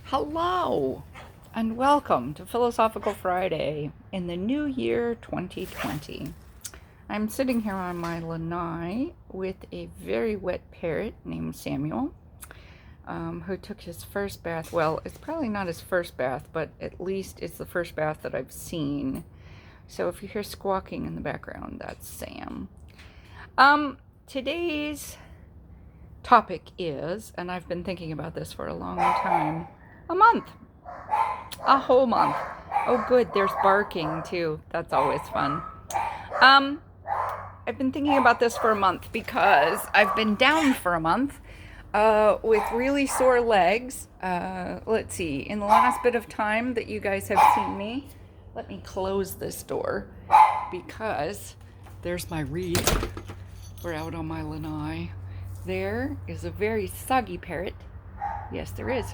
Hello, and welcome to Philosophical Friday in the new year 2020. I'm sitting here on my lanai with a very wet parrot named Samuel, who took his first bath. Well, it's probably not his first bath, but at least it's the first bath that I've seen. So if you hear squawking in the background, that's Sam. Today's topic is, and I've been thinking about this for a long time, a month. A whole month. Oh, good. There's barking too. That's always fun. I've been thinking about this for a month because I've been down for a month with really sore legs. Let's see. In the last bit of time that you guys have seen me, let me close this door because there's my reed. We're out on my lanai. There is a very soggy parrot. Yes, there is.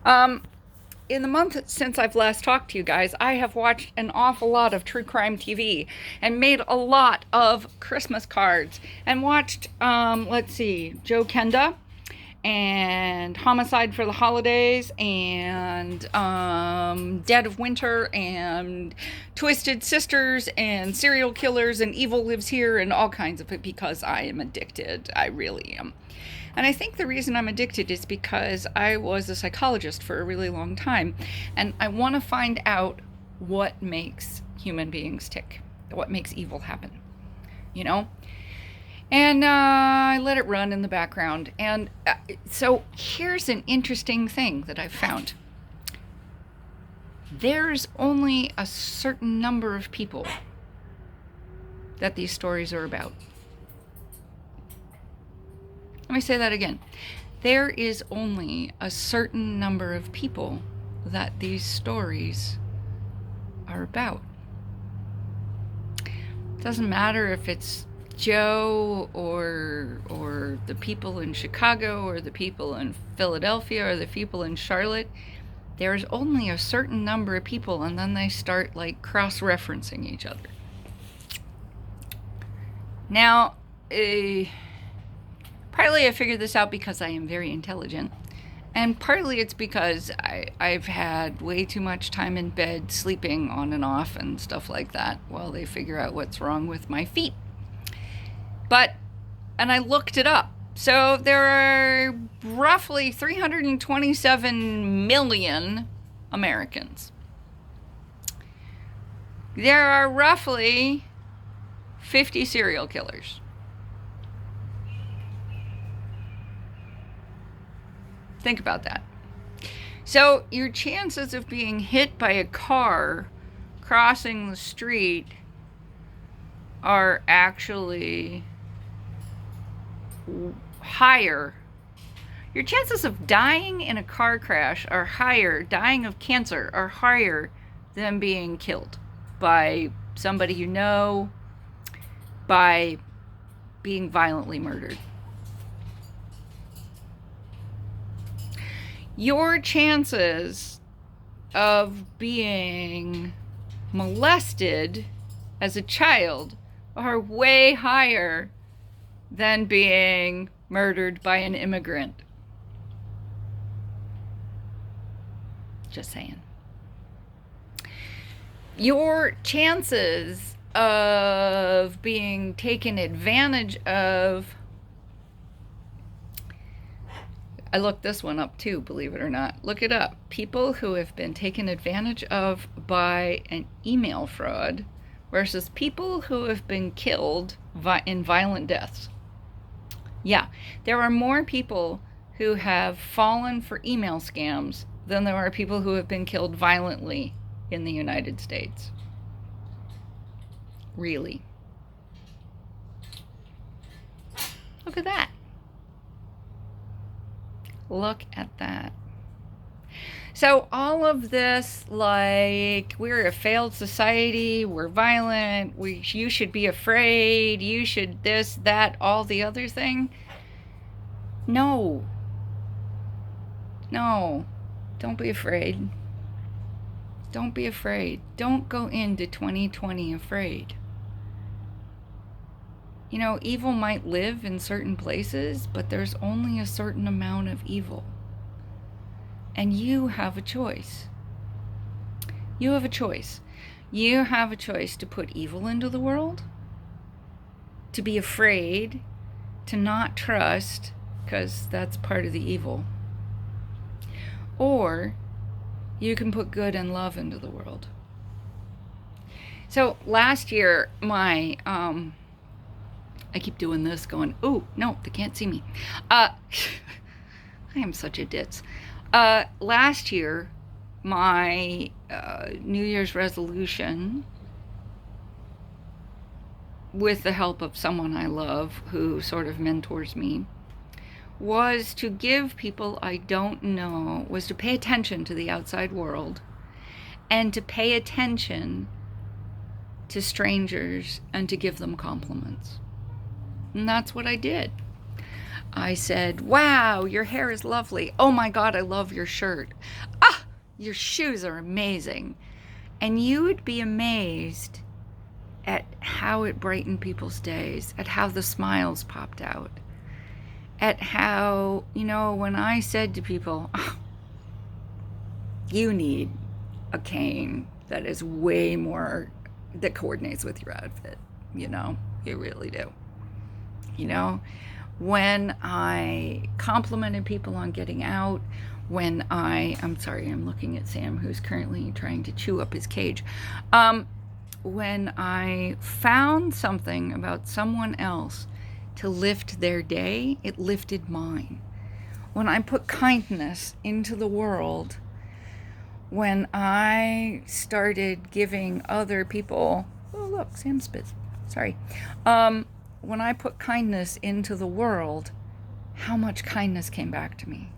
In the month since I've last talked to you guys, I have watched an awful lot of true crime TV and made a lot of Christmas cards and watched, Joe Kenda and Homicide for the Holidays and Dead of Winter and Twisted Sisters and Serial Killers and Evil Lives Here and all kinds of it because I am addicted. I really am. And I think the reason I'm addicted is because I was a psychologist for a really long time. And I want to find out what makes human beings tick, what makes evil happen, you know? And I let it run in the background. And so here's an interesting thing that I've found. There's only a certain number of people that these stories are about. Let me say that again. There is only a certain number of people that these stories are about. It doesn't matter if it's Joe or the people in Chicago or the people in Philadelphia or the people in Charlotte. There's only a certain number of people, and then they start like cross-referencing each other. Now, partly I figured this out because I am very intelligent, and partly it's because I've had way too much time in bed sleeping on and off and stuff like that while they figure out what's wrong with my feet. And I looked it up. So there are roughly 327 million Americans. There are roughly 50 serial killers. Think about that. So your chances of being hit by a car crossing the street are actually higher. Your chances of dying in a car crash are higher, dying of cancer are higher than being killed by somebody you know, by being violently murdered. Your chances of being molested as a child are way higher than being murdered by an immigrant. Just saying. Your chances of being taken advantage of, I looked this one up too, believe it or not. Look it up. People who have been taken advantage of by an email fraud versus people who have been killed in violent deaths. Yeah, there are more people who have fallen for email scams than there are people who have been killed violently in the United States. Really. Look at that. Look at that. So all of this, like, we're a failed society, we're violent, you should be afraid, you should this, that, all the other thing. No. No. Don't be afraid. Don't be afraid. Don't go into 2020 afraid. You know, evil might live in certain places, but there's only a certain amount of evil. And you have a choice. You have a choice. You have a choice to put evil into the world, to be afraid, to not trust, because that's part of the evil. Or you can put good and love into the world. So last year, I keep doing this going, oh, no, they can't see me. I am such a ditz. Last year, my New Year's resolution, with the help of someone I love who sort of mentors me, was to give people I don't know, was to pay attention to the outside world and to pay attention to strangers and to give them compliments. And that's what I did. I said, wow, your hair is lovely. Oh my God, I love your shirt. Ah, your shoes are amazing. And you would be amazed at how it brightened people's days, at how the smiles popped out, at how, when I said to people, oh, you need a cane that is way more, that coordinates with your outfit, you really do. When I complimented people on getting out, I'm sorry, I'm looking at Sam, who's currently trying to chew up his cage. When I found something about someone else to lift their day, it lifted mine. When I put kindness into the world, when I started giving other people, oh look, Sam spits, sorry. When I put kindness into the world, how much kindness came back to me.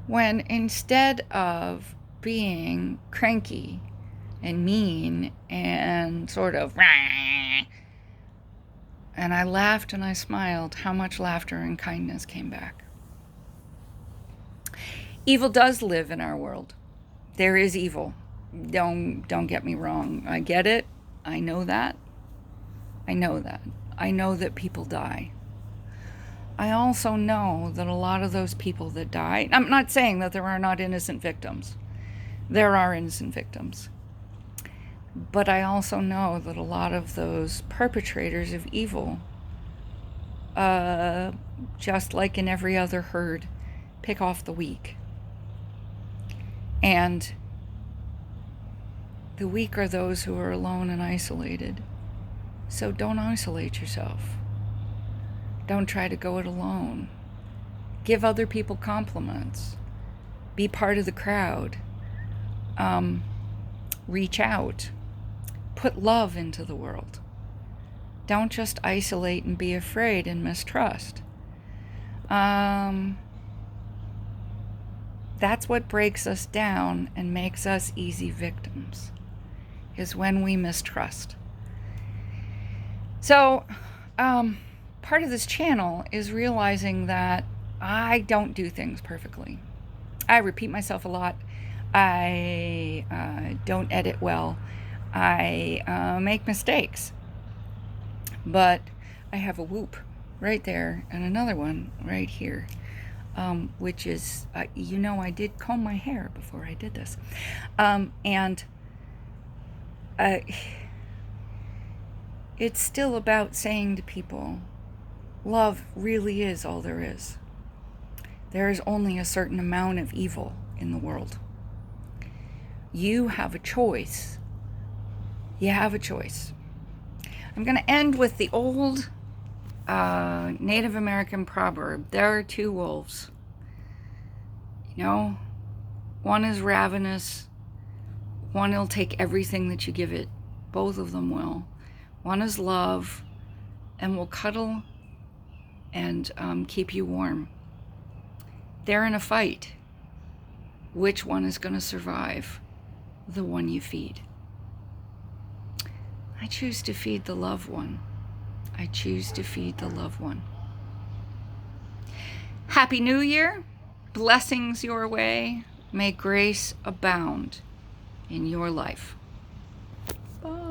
When instead of being cranky and mean and sort of, and I laughed and I smiled, how much laughter and kindness came back. Evil does live in our world. There is evil. Don't get me wrong. I get it. I know that. I know that people die. I also know that a lot of those people that die, I'm not saying that there are not innocent victims. There are innocent victims. But I also know that a lot of those perpetrators of evil, just like in every other herd, pick off the weak. And the weak are those who are alone and isolated. So don't isolate yourself. Don't try to go it alone. Give other people compliments. Be part of the crowd. Reach out. Put love into the world. Don't just isolate and be afraid and mistrust. That's what breaks us down and makes us easy victims, is when we mistrust. So, part of this channel is realizing that I don't do things perfectly. I repeat myself a lot. I don't edit well. I make mistakes. But I have a whoop right there and another one right here, which is, I did comb my hair before I did this. It's still about saying to people, love really is all there is. There is only a certain amount of evil in the world. You have a choice. You have a choice. I'm going to end with the old Native American proverb. There are two wolves. One is ravenous. One will take everything that you give it. Both of them will. One is love and will cuddle and keep you warm. They're in a fight. Which one is going to survive? The one you feed. I choose to feed the loved one. I choose to feed the loved one. Happy New Year. Blessings your way. May grace abound in your life. Bye.